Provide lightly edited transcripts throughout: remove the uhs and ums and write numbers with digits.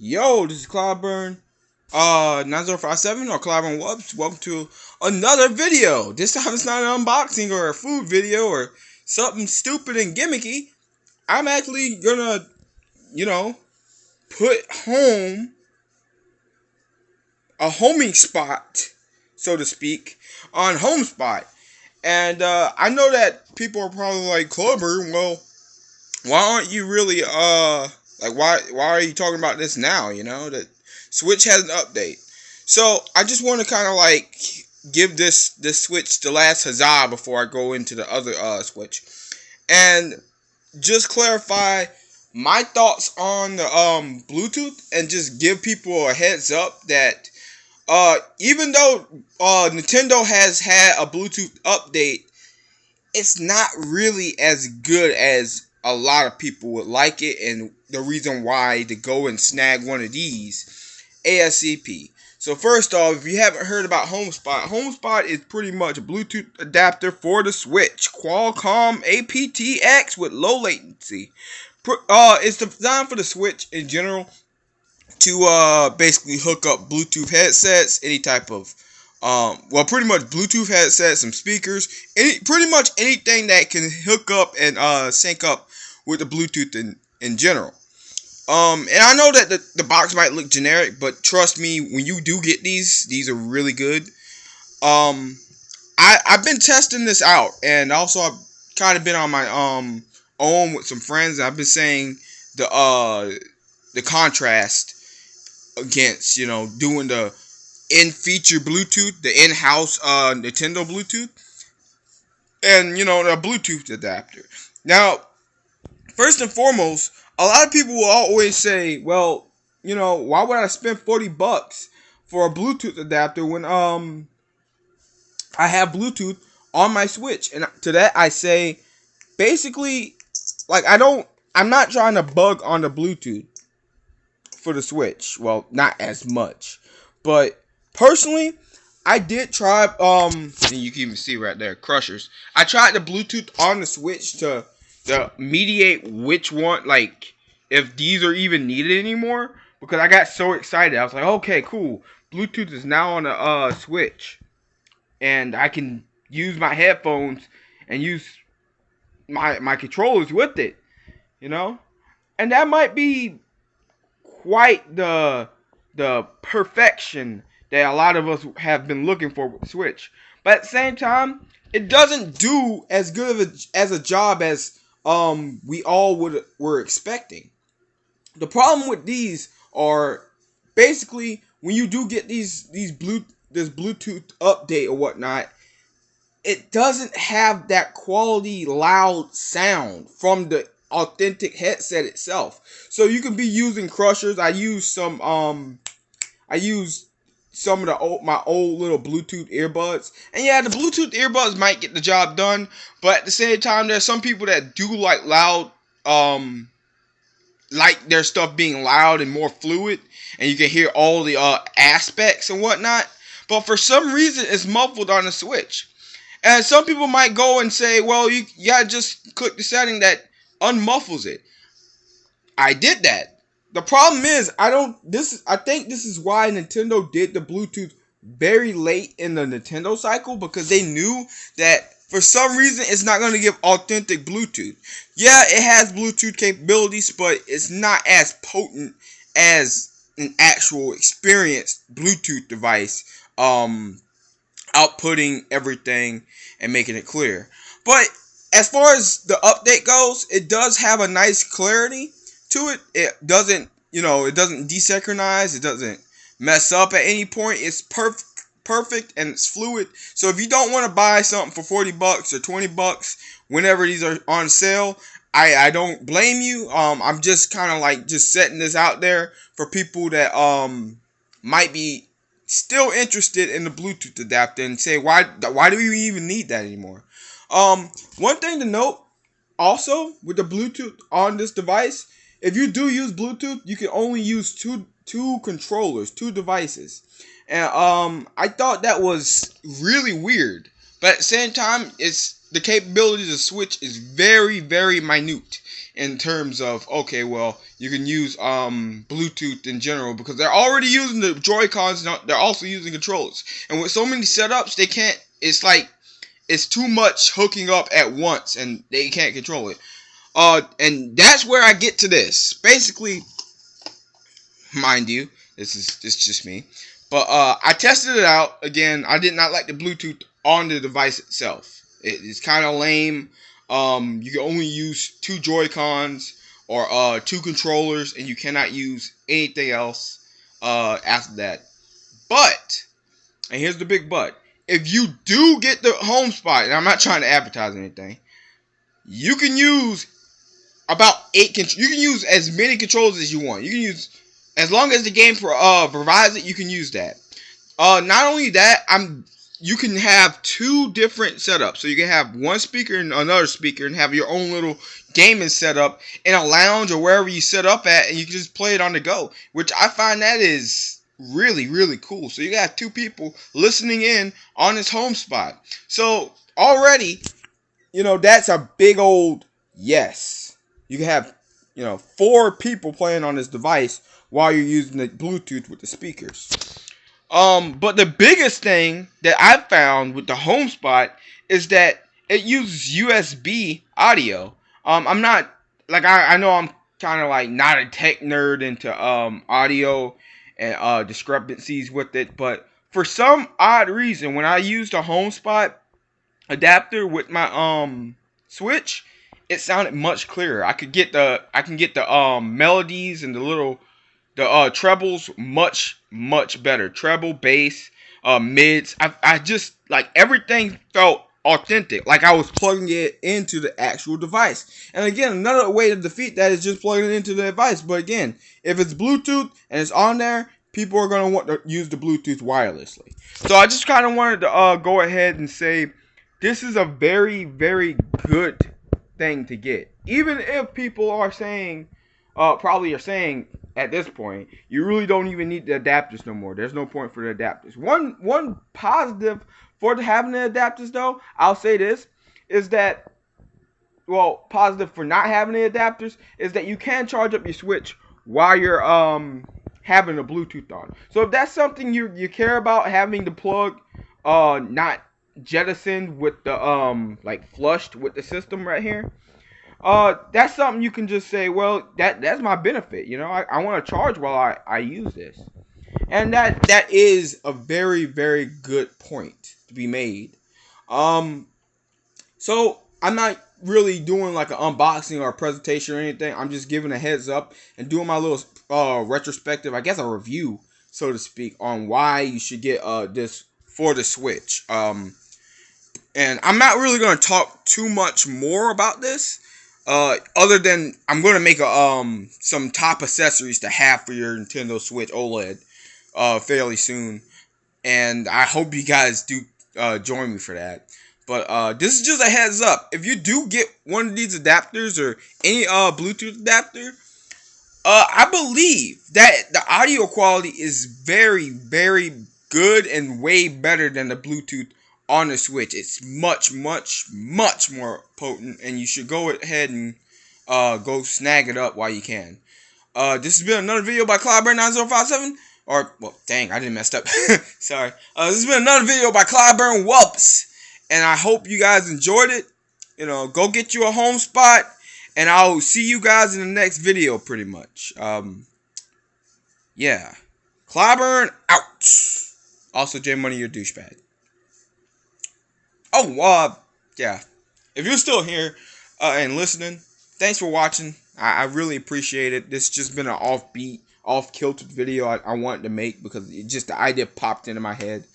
Yo, this is Clyburn, 9057 or Clyburn Wubz. Welcome to another video. This time it's not an unboxing or a food video or something stupid and gimmicky. I'm actually gonna, put a homing spot, so to speak, on Homespot. And I know that people are probably like, Clyburn, well, why aren't you really, why are you talking about this now? That Switch has an update. So I just want to kind of give this Switch the last huzzah before I go into the other Switch, and just clarify my thoughts on the Bluetooth, and just give people a heads up that even though Nintendo has had a Bluetooth update, it's not really as good as a lot of people would like it, and the reason why to go and snag one of these ASAP. So first off, if you haven't heard about Homespot is pretty much a Bluetooth adapter for the Switch. Qualcomm aptX with low latency. It's designed for the Switch in general to basically hook up Bluetooth headsets, any type of pretty much Bluetooth headsets, some speakers, pretty much anything that can hook up and sync up with the Bluetooth in general. And I know that the box might look generic, but trust me, when you do get these are really good. I've been testing this out, and also I've kind of been on my own with some friends. I've been saying the contrast against doing the in-feature Bluetooth, the in-house Nintendo Bluetooth, and the Bluetooth adapter. Now, first and foremost, a lot of people will always say, well, why would I spend $40 for a Bluetooth adapter when I have Bluetooth on my Switch? And to that I say, basically, I'm not trying to bug on the Bluetooth for the Switch. Well, not as much. But personally, I did try, and you can even see right there, Crushers. I tried the Bluetooth on the Switch to mediate which one, if these are even needed anymore, because I got so excited. I was like, okay, cool. Bluetooth is now on the Switch, and I can use my headphones and use my controllers with it, and that might be quite the perfection that a lot of us have been looking for with the Switch. But at the same time, it doesn't do as good of a job as we all were expecting. The problem with these are basically when you do get this Bluetooth update or whatnot, it doesn't have that quality loud sound from the authentic headset itself. So you can be using Crushers. I use some of my old little Bluetooth earbuds. And yeah, the Bluetooth earbuds might get the job done, but at the same time, there's some people that do like loud, like their stuff being loud and more fluid, and you can hear all the aspects and whatnot. But for some reason, it's muffled on the Switch. And some people might go and say, well, you gotta just click the setting that unmuffles it. I did that. The problem is, I think this is why Nintendo did the Bluetooth very late in the Nintendo cycle, because they knew that for some reason it's not going to give authentic Bluetooth. Yeah, it has Bluetooth capabilities, but it's not as potent as an actual experienced Bluetooth device, outputting everything and making it clear. But as far as the update goes, it does have a nice clarity to it. It doesn't desynchronize. It doesn't mess up at any point. It's perfect and it's fluid. So if you don't want to buy something for $40 or $20 whenever these are on sale, I don't blame you. I'm just kind of just setting this out there for people that might be still interested in the Bluetooth adapter and say, why do we even need that anymore? One thing to note also with the Bluetooth on this device, if you do use Bluetooth, you can only use two controllers, two devices. And I thought that was really weird. But at the same time, the capabilities of Switch is very, very minute. in terms of, okay, well, you can use Bluetooth in general, because they're already using the Joy-Cons. They're also using controllers, and with so many setups, they can't. It's like it's too much hooking up at once, and they can't control it. And that's where I get to this. Basically, mind you, this is just me. But I tested it out again. I did not like the Bluetooth on the device itself. It's kind of lame. You can only use 2 Joy-Cons or 2 controllers, and you cannot use anything else after that. But, and here's the big but, if you do get the Homespot, and I'm not trying to advertise anything, you can use about 8. You can use as many controllers as you want. You can use, as long as the game provides it, you can use that. Not only that, you can have 2 different setups. So you can have one speaker and another speaker, and have your own little gaming setup in a lounge or wherever you set up at, and you can just play it on the go, which I find that is really, really cool. So you got 2 people listening in on this Homespot. So already, that's a big old yes. You can have, 4 people playing on this device while you're using the Bluetooth with the speakers. But the biggest thing that I found with the Homespot is that it uses USB audio. I'm not, like, I know I'm kind of like not a tech nerd into audio and discrepancies with it, but for some odd reason, when I used a Homespot adapter with my Switch, it sounded much clearer. I can get the melodies and the trebles much better. Treble, bass, mids. I just, like, everything felt authentic, like I was plugging it into the actual device. And again, another way to defeat that is just plugging it into the device. But again, if it's Bluetooth and it's on there, people are going to want to use the Bluetooth wirelessly. So I just kind of wanted to go ahead and say this is a very, very good thing to get. Even if people are saying, probably are saying at this point, you really don't even need the adapters no more. There's no point for the adapters. One positive for having the adapters, though, I'll say this, is that, well, positive for not having the adapters is that you can charge up your Switch while you're having the Bluetooth on. So if that's something you care about, having the plug not jettisoned with the like flushed with the system right here, that's something you can just say, well, that's my benefit. I want to charge while I use this. And that is a very, very good point to be made. So I'm not really doing like an unboxing or a presentation or anything. I'm just giving a heads up and doing my little retrospective, I guess a review, so to speak, on why you should get this for the Switch. And I'm not really going to talk too much more about this. Other than I'm going to make some top accessories to have for your Nintendo Switch OLED fairly soon, and I hope you guys do join me for that. But this is just a heads up. If you do get one of these adapters or any Bluetooth adapter, I believe that the audio quality is very, very good and way better than the Bluetooth on the Switch. It's much, much, much more potent, and you should go ahead and go snag it up while you can. This has been another video by Clyburn9057. Or, well, dang, I didn't mess up. Sorry. This has been another video by Clyburn Wubz, and I hope you guys enjoyed it. Go get you a Homespot, and I'll see you guys in the next video, pretty much. Yeah. Clyburn out. Also, J Money, your douchebag. Oh, yeah. If you're still here and listening, thanks for watching. I really appreciate it. This has just been an offbeat, off-kilter video I wanted to make because the idea popped into my head.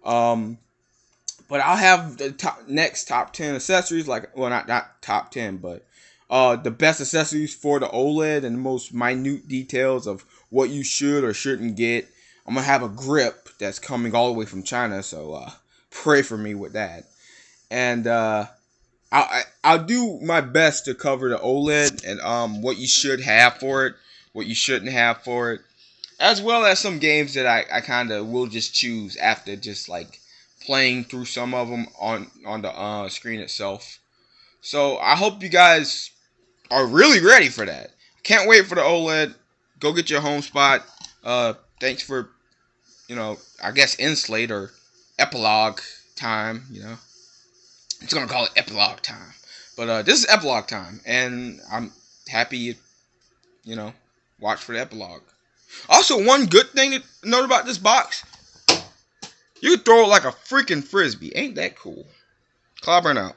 But I'll have the next top 10 accessories, well, not top 10, but the best accessories for the OLED and the most minute details of what you should or shouldn't get. I'm going to have a grip that's coming all the way from China, so pray for me with that. And I'll do my best to cover the OLED and what you should have for it, what you shouldn't have for it, as well as some games that I kind of will just choose after just like playing through some of them on the screen itself. So I hope you guys are really ready for that. Can't wait for the OLED. Go get your Homespot. Thanks for, I guess Inslate or Epilogue time. It's gonna call it Epilogue time. But this is Epilogue time, and I'm happy watch for the epilogue. Also, one good thing to note about this box, you can throw it like a freaking frisbee. Ain't that cool? Clyburn out.